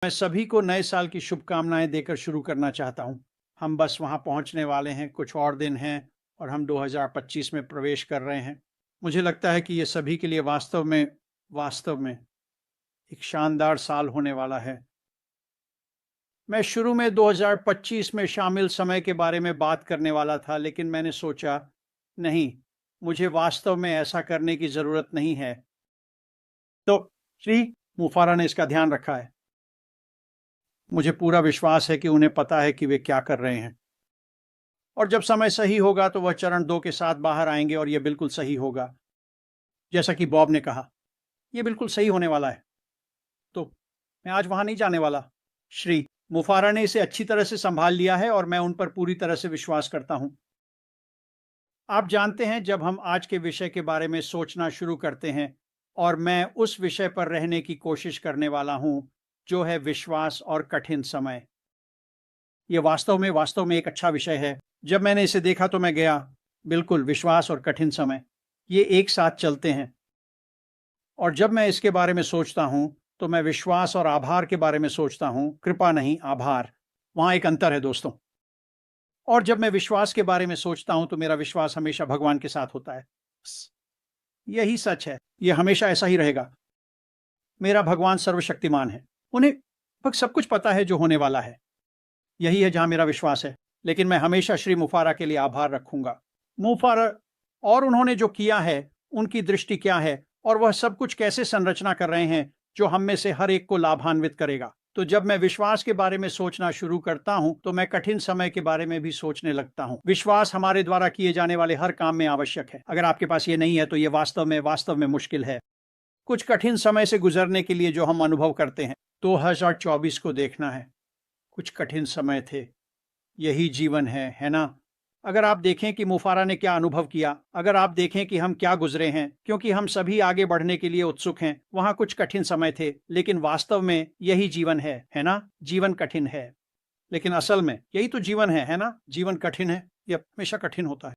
मैं सभी को नए साल की शुभकामनाएं देकर शुरू करना चाहता हूं। हम बस वहां पहुंचने वाले हैं, कुछ और दिन हैं और हम 2025 में प्रवेश कर रहे हैं। मुझे लगता है कि ये सभी के लिए वास्तव में एक शानदार साल होने वाला है। मैं शुरू में 2025 में शामिल समय के बारे में बात करने वाला था, लेकिन मैंने सोचा नहीं, मुझे वास्तव में ऐसा करने की ज़रूरत नहीं है। तो श्री मुफारा ने इसका ध्यान रखा है। मुझे पूरा विश्वास है कि उन्हें पता है कि वे क्या कर रहे हैं, और जब समय सही होगा तो वह चरण 2 के साथ बाहर आएंगे और यह बिल्कुल सही होगा। जैसा कि बॉब ने कहा, यह बिल्कुल सही होने वाला है। तो मैं आज वहां नहीं जाने वाला। श्री मुफारा ने इसे अच्छी तरह से संभाल लिया है और मैं उन पर पूरी तरह से विश्वास करता हूं। आप जानते हैं, जब हम आज के विषय के बारे में सोचना शुरू करते हैं, और मैं उस विषय पर रहने की कोशिश करने वाला हूं जो है विश्वास और कठिन समय। यह वास्तव में एक अच्छा विषय है। जब मैंने इसे देखा तो मैं गया, बिल्कुल, विश्वास और कठिन समय, ये एक साथ चलते हैं। और जब मैं इसके बारे में सोचता हूं तो मैं विश्वास और आभार के बारे में सोचता हूं, कृपा नहीं, आभार। वहां एक अंतर है दोस्तों। और जब मैं विश्वास के बारे में सोचता हूं तो मेरा विश्वास हमेशा भगवान के साथ होता है। यही सच है, यह हमेशा ऐसा ही रहेगा। मेरा भगवान सर्वशक्तिमान है, उन्हें लगभग सब कुछ पता है जो होने वाला है। यही है जहां मेरा विश्वास है। लेकिन मैं हमेशा श्री मुफारा के लिए आभार रखूंगा। मुफारा और उन्होंने जो किया है, उनकी दृष्टि क्या है, और वह सब कुछ कैसे संरचना कर रहे हैं जो हम में से हर एक को लाभान्वित करेगा। तो जब मैं विश्वास के बारे में सोचना शुरू करता हूं तो मैं कठिन समय के बारे में भी सोचने लगता हूं। विश्वास हमारे द्वारा किए जाने वाले हर काम में आवश्यक है। अगर आपके पास ये नहीं है तो ये वास्तव में मुश्किल है। कुछ कठिन समय से गुजरने के लिए जो हम अनुभव करते हैं, 2024 को देखना है। कुछ कठिन समय थे, यही जीवन है ना? अगर आप देखें कि मुफारा ने क्या अनुभव किया, अगर आप देखें कि हम क्या गुजरे हैं, क्योंकि हम सभी आगे बढ़ने के लिए उत्सुक हैं। वहां कुछ कठिन समय थे, लेकिन वास्तव में यही जीवन है ना? जीवन कठिन है, लेकिन असल में यही तो जीवन है ना? जीवन कठिन है, यह हमेशा कठिन होता है,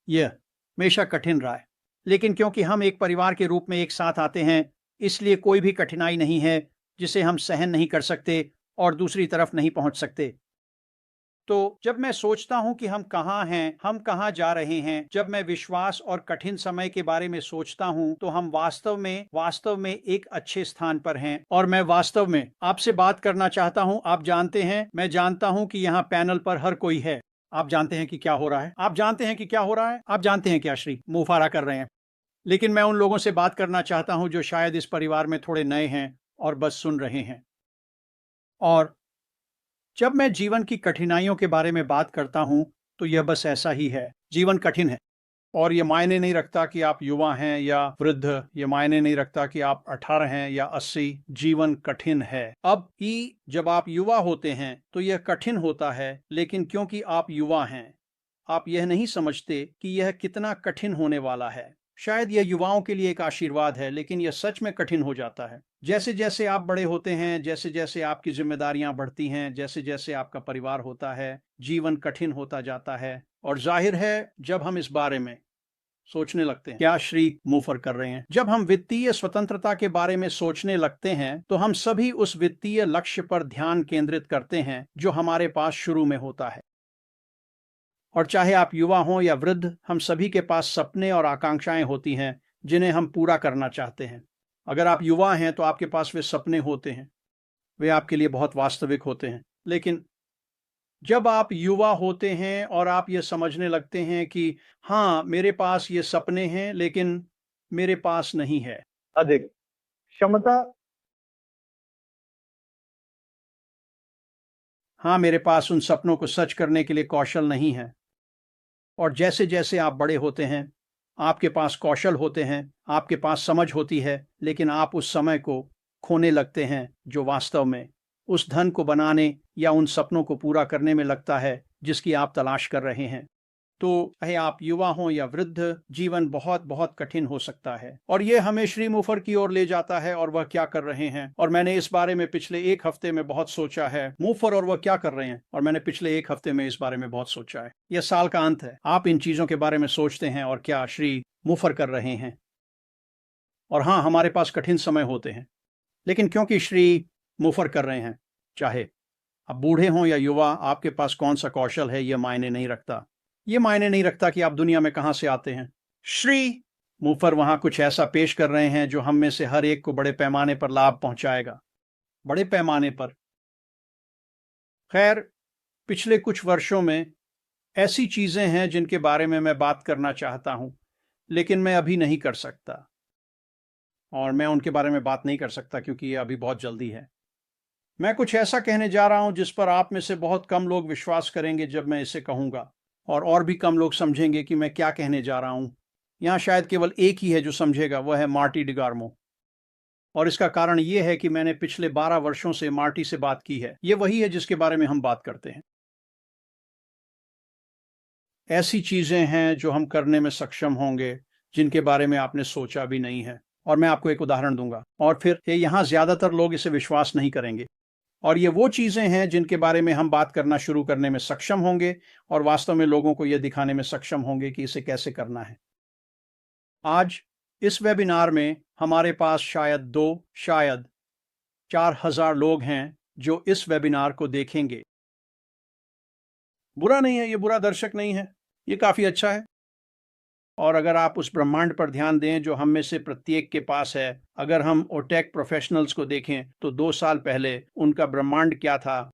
यह हमेशा कठिन रहा है। लेकिन क्योंकि हम एक परिवार के रूप में एक साथ आते हैं, इसलिए कोई भी कठिनाई नहीं है जिसे हम सहन नहीं कर सकते और दूसरी तरफ नहीं पहुंच सकते। तो जब मैं सोचता हूं कि हम कहाँ हैं, हम कहाँ जा रहे हैं, जब मैं विश्वास और कठिन समय के बारे में सोचता हूं तो हम वास्तव में एक अच्छे स्थान पर हैं। और मैं वास्तव में आपसे बात करना चाहता हूं। आप जानते हैं, मैं जानता हूं कि यहाँ पैनल पर हर कोई है। आप जानते हैं कि क्या हो रहा है, आप जानते हैं कि क्या हो रहा है, आप जानते हैं क्या श्री मुफारा कर रहे हैं। लेकिन मैं उन लोगों से बात करना चाहता हूं जो शायद इस परिवार में थोड़े नए हैं और बस सुन रहे हैं। और जब मैं जीवन की कठिनाइयों के बारे में बात करता हूं तो यह बस ऐसा ही है। जीवन कठिन है, और यह मायने नहीं रखता कि आप युवा हैं या वृद्ध, यह मायने नहीं रखता कि आप 18 हैं या 80। जीवन कठिन है। अब ही जब आप युवा होते हैं तो यह कठिन होता है, लेकिन क्योंकि आप युवा हैं, आप यह नहीं समझते कि यह कितना कठिन होने वाला है। शायद यह युवाओं के लिए एक आशीर्वाद है, लेकिन यह सच में कठिन हो जाता है। जैसे जैसे आप बड़े होते हैं, जैसे जैसे आपकी जिम्मेदारियां बढ़ती हैं, जैसे जैसे आपका परिवार होता है, जीवन कठिन होता जाता है। और जाहिर है, जब हम इस बारे में सोचने लगते हैं, क्या श्री मुफर कर रहे हैं, जब हम वित्तीय स्वतंत्रता के बारे में सोचने लगते हैं तो हम सभी उस वित्तीय लक्ष्य पर ध्यान केंद्रित करते हैं जो हमारे पास शुरू में होता है। और चाहे आप युवा हों या वृद्ध, हम सभी के पास सपने और आकांक्षाएं होती हैं जिन्हें हम पूरा करना चाहते हैं। अगर आप युवा हैं तो आपके पास वे सपने होते हैं, वे आपके लिए बहुत वास्तविक होते हैं। लेकिन जब आप युवा होते हैं और आप ये समझने लगते हैं कि हाँ, मेरे पास ये सपने हैं, लेकिन मेरे पास नहीं है अधिक क्षमता, हाँ, मेरे पास उन सपनों को सच करने के लिए कौशल नहीं है। और जैसे जैसे आप बड़े होते हैं, आपके पास कौशल होते हैं, आपके पास समझ होती है, लेकिन आप उस समय को खोने लगते हैं जो वास्तव में उस धन को बनाने या उन सपनों को पूरा करने में लगता है जिसकी आप तलाश कर रहे हैं। तो चाहे आप युवा हों या वृद्ध, जीवन बहुत बहुत कठिन हो सकता है। और ये हमें श्री मुफर की ओर ले जाता है, और वह क्या कर रहे हैं। और मैंने इस बारे में पिछले एक हफ्ते में बहुत सोचा है, मुफर और वह क्या कर रहे हैं। और मैंने पिछले एक हफ्ते में इस बारे में बहुत सोचा है। यह साल का अंत है, आप इन चीजों के बारे में सोचते हैं और क्या श्री मुफर कर रहे हैं। और हाँ, हमारे पास कठिन समय होते हैं, लेकिन क्योंकि श्री मुफर कर रहे हैं, चाहे आप बूढ़े हों या युवा, आपके पास कौन सा कौशल है, यह मायने नहीं रखता। ये मायने नहीं रखता कि आप दुनिया में कहां से आते हैं। श्री मुफर वहां कुछ ऐसा पेश कर रहे हैं जो हम में से हर एक को बड़े पैमाने पर लाभ पहुंचाएगा। बड़े पैमाने पर। खैर, पिछले कुछ वर्षों में ऐसी चीजें हैं जिनके बारे में मैं बात करना चाहता हूं, लेकिन मैं अभी नहीं कर सकता। और मैं उनके बारे में बात नहीं कर सकता क्योंकि ये अभी बहुत जल्दी है। मैं कुछ ऐसा कहने जा रहा हूं जिस पर आप में से बहुत कम लोग विश्वास करेंगे जब मैं इसे कहूंगा, और भी कम लोग समझेंगे कि मैं क्या कहने जा रहा हूं। यहां शायद केवल एक ही है जो समझेगा, वह है मार्टी डिगार्मो। और इसका कारण यह है कि मैंने पिछले 12 वर्षों से मार्टी से बात की है। यह वही है जिसके बारे में हम बात करते हैं। ऐसी चीजें हैं जो हम करने में सक्षम होंगे जिनके बारे में आपने सोचा भी नहीं है। और मैं आपको एक उदाहरण दूंगा, और फिर यहां ज्यादातर लोग इसे विश्वास नहीं करेंगे। और ये वो चीजें हैं जिनके बारे में हम बात करना शुरू करने में सक्षम होंगे, और वास्तव में लोगों को यह दिखाने में सक्षम होंगे कि इसे कैसे करना है। आज इस वेबिनार में हमारे पास शायद 4000 लोग हैं जो इस वेबिनार को देखेंगे। बुरा नहीं है, ये बुरा दर्शक नहीं है, ये काफी अच्छा है। और अगर आप उस ब्रह्मांड पर ध्यान दें जो हम में से प्रत्येक के पास है, अगर हम ओटेक प्रोफेशनल्स को देखें तो 2 साल पहले उनका ब्रह्मांड क्या था?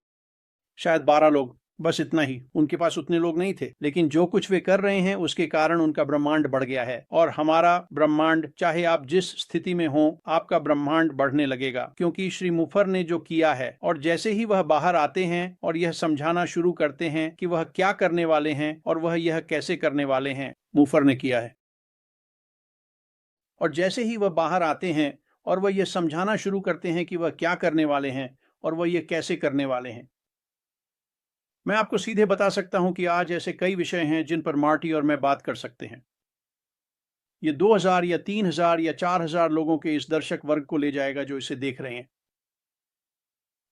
शायद 12 लोग, बस इतना ही। उनके पास उतने लोग नहीं थे, लेकिन जो कुछ वे कर रहे हैं उसके कारण उनका ब्रह्मांड बढ़ गया है। और हमारा ब्रह्मांड, चाहे आप जिस स्थिति में हो, आपका ब्रह्मांड बढ़ने लगेगा, क्योंकि श्री मुफर ने जो किया है। और जैसे ही वह बाहर आते हैं और यह समझाना शुरू करते हैं कि वह क्या करने वाले हैं और वह यह कैसे करने वाले हैं, मुफर ने किया है। और जैसे ही वह बाहर आते हैं और वह यह समझाना शुरू करते हैं कि वह क्या करने वाले हैं और वह यह कैसे करने वाले हैं, मैं आपको सीधे बता सकता हूं कि आज ऐसे कई विषय हैं जिन पर मार्टी और मैं बात कर सकते हैं। ये 2000 या 3000 या 4000 लोगों के इस दर्शक वर्ग को ले जाएगा जो इसे देख रहे हैं।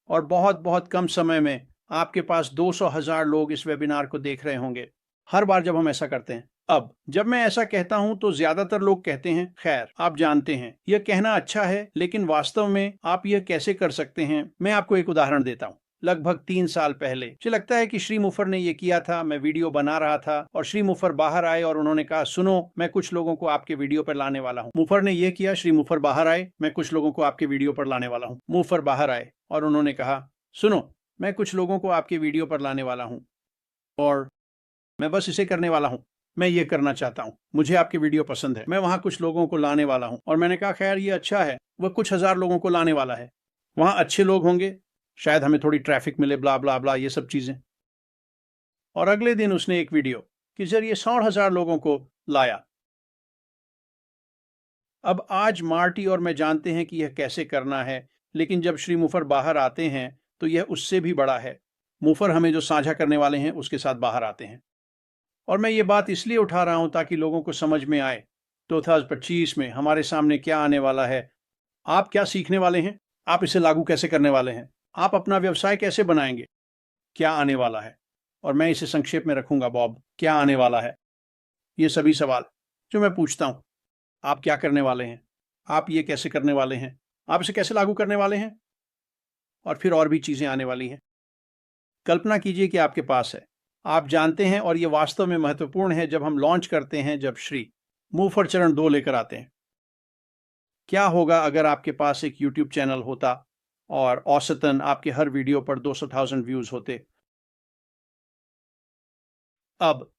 और बहुत बहुत कम समय में आपके पास 200,000 लोग इस वेबिनार को देख रहे होंगे, हर बार जब हम ऐसा करते हैं। अब जब मैं ऐसा कहता हूं तो ज्यादातर लोग कहते हैं, खैर आप जानते हैं, यह कहना अच्छा है, लेकिन वास्तव में आप यह कैसे कर सकते हैं? मैं आपको एक उदाहरण देता हूं। लगभग 3 साल पहले मुझे लगता है कि श्री मुफर ने यह किया था। मैं वीडियो बना रहा था और श्री मुफर बाहर आए और उन्होंने कहा, सुनो, मैं कुछ लोगों को आपके वीडियो पर लाने वाला हूं। मुफर ने यह किया, श्री मुफर बाहर आए, मैं कुछ लोगों को आपके वीडियो पर लाने वाला हूं। मुफर बाहर आए और उन्होंने कहा, सुनो, मैं कुछ लोगों को आपके वीडियो पर लाने वाला हूं, और मैं बस इसे करने वाला हूं। मैं ये करना चाहता हूं, मुझे आपके वीडियो पसंद है, मैं वहां कुछ लोगों को लाने वाला हूं। और मैंने कहा, खैर ये अच्छा है, वह कुछ हजार लोगों को लाने वाला है, वहां अच्छे लोग होंगे, शायद हमें थोड़ी ट्रैफिक मिले, ब्ला ब्ला ब्ला, ये सब चीजें। और अगले दिन उसने एक वीडियो के जरिए 100,000 लोगों को लाया। अब आज मार्टी और मैं जानते हैं कि यह कैसे करना है, लेकिन जब श्री मुफर बाहर आते हैं तो यह उससे भी बड़ा है। मुफर हमें जो साझा करने वाले हैं उसके साथ बाहर आते हैं। और मैं ये बात इसलिए उठा रहा हूं ताकि लोगों को समझ में आए 2025 में हमारे सामने क्या आने वाला है। आप क्या सीखने वाले हैं, आप इसे लागू कैसे करने वाले हैं, आप अपना व्यवसाय कैसे बनाएंगे, क्या आने वाला है। और मैं इसे संक्षेप में रखूंगा, बॉब, क्या आने वाला है। ये सभी सवाल जो मैं पूछता हूं, आप क्या करने वाले हैं, आप ये कैसे करने वाले हैं, आप इसे कैसे लागू करने वाले हैं, और फिर और भी चीजें आने वाली हैं। कल्पना कीजिए कि आपके पास है, आप जानते हैं, और यह वास्तव में महत्वपूर्ण है जब हम लॉन्च करते हैं, जब श्री मुफर चरण 2 लेकर आते हैं। क्या होगा अगर आपके पास एक YouTube चैनल होता और औसतन आपके हर वीडियो पर 200,000 व्यूज होते? अब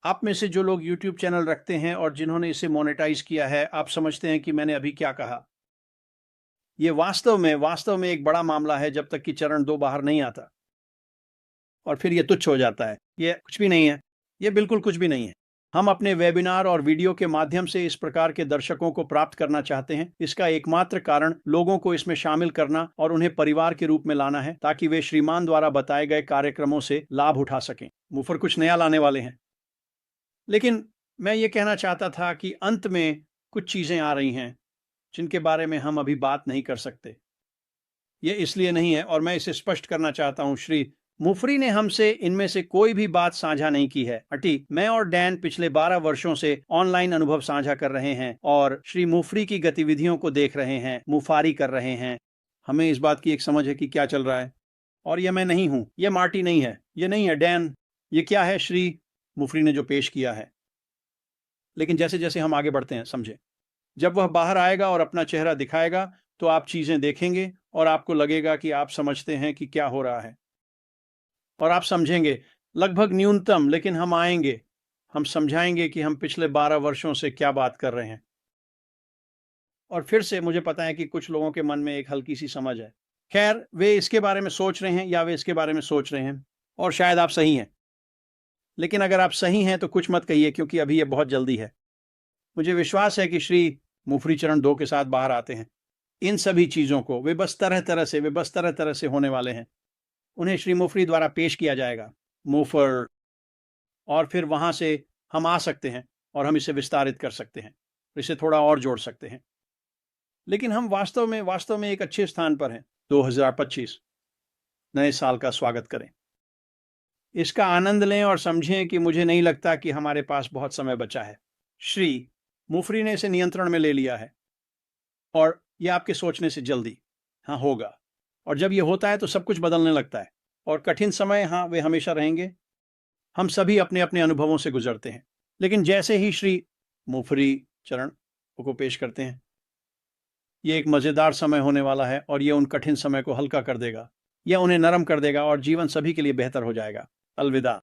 आप में से जो लोग YouTube चैनल रखते हैं और जिन्होंने इसे मोनेटाइज किया है, आप समझते हैं कि मैंने अभी क्या कहा। यह वास्तव में एक बड़ा मामला है जब तक कि चरण 2 बाहर नहीं आता, और फिर यह तुच्छ हो जाता है। यह कुछ भी नहीं है, यह बिल्कुल कुछ भी नहीं है। हम अपने वेबिनार और वीडियो के माध्यम से इस प्रकार के दर्शकों को प्राप्त करना चाहते हैं। इसका एकमात्र कारण लोगों को इसमें शामिल करना और उन्हें परिवार के रूप में लाना है, ताकि वे श्रीमान द्वारा बताए गए कार्यक्रमों से लाभ उठा सकें। मुफर कुछ नया लाने वाले हैं, लेकिन मैं ये कहना चाहता था कि अंत में कुछ चीजें आ रही हैं जिनके बारे में हम अभी बात नहीं कर सकते। यह इसलिए नहीं है, और मैं इसे स्पष्ट करना चाहता हूं, श्री मुफरी ने हमसे इनमें से कोई भी बात साझा नहीं की है। मैं और डैन पिछले 12 वर्षों से ऑनलाइन अनुभव साझा कर रहे हैं और श्री मुफरी की गतिविधियों को देख रहे हैं, मुफारी कर रहे हैं। हमें इस बात की एक समझ है कि क्या चल रहा है। और ये मैं नहीं हूं, ये मार्टी नहीं है, ये नहीं है डैन, ये क्या है श्री मुफरी ने जो पेश किया है। लेकिन जैसे जैसे हम आगे बढ़ते हैं, समझे, जब वह बाहर आएगा और अपना चेहरा दिखाएगा तो आप चीजें देखेंगे और आपको लगेगा कि आप समझते हैं कि क्या हो रहा है, और आप समझेंगे लगभग न्यूनतम, लेकिन हम आएंगे, हम समझाएंगे कि हम पिछले 12 वर्षों से क्या बात कर रहे हैं। और फिर से मुझे पता है कि कुछ लोगों के मन में एक हल्की सी समझ है, खैर वे इसके बारे में सोच रहे हैं या वे इसके बारे में सोच रहे हैं, और शायद आप सही हैं। लेकिन अगर आप सही हैं तो कुछ मत कहिए, क्योंकि अभी ये बहुत जल्दी है। मुझे विश्वास है कि श्री मुफरी चरण 2 के साथ बाहर आते हैं। इन सभी चीज़ों को वे बस तरह तरह से होने वाले हैं। उन्हें श्री मुफरी द्वारा पेश किया जाएगा, मुफर, और फिर वहां से हम आ सकते हैं और हम इसे विस्तारित कर सकते हैं, इसे थोड़ा और जोड़ सकते हैं। लेकिन हम वास्तव में एक अच्छे स्थान पर हैं। 2025 नए साल का स्वागत करें, इसका आनंद लें और समझें कि मुझे नहीं लगता कि हमारे पास बहुत समय बचा है। श्री मुफरी ने इसे नियंत्रण में ले लिया है, और यह आपके सोचने से जल्दी हाँ होगा, और जब यह होता है तो सब कुछ बदलने लगता है। और कठिन समय, हाँ वे हमेशा रहेंगे। हम सभी अपने अपने अनुभवों से गुजरते हैं, लेकिन जैसे ही श्री मुफरी चरण को पेश करते हैं, ये एक मज़ेदार समय होने वाला है, और यह उन कठिन समय को हल्का कर देगा, यह उन्हें नरम कर देगा, और जीवन सभी के लिए बेहतर हो जाएगा। अलविदा।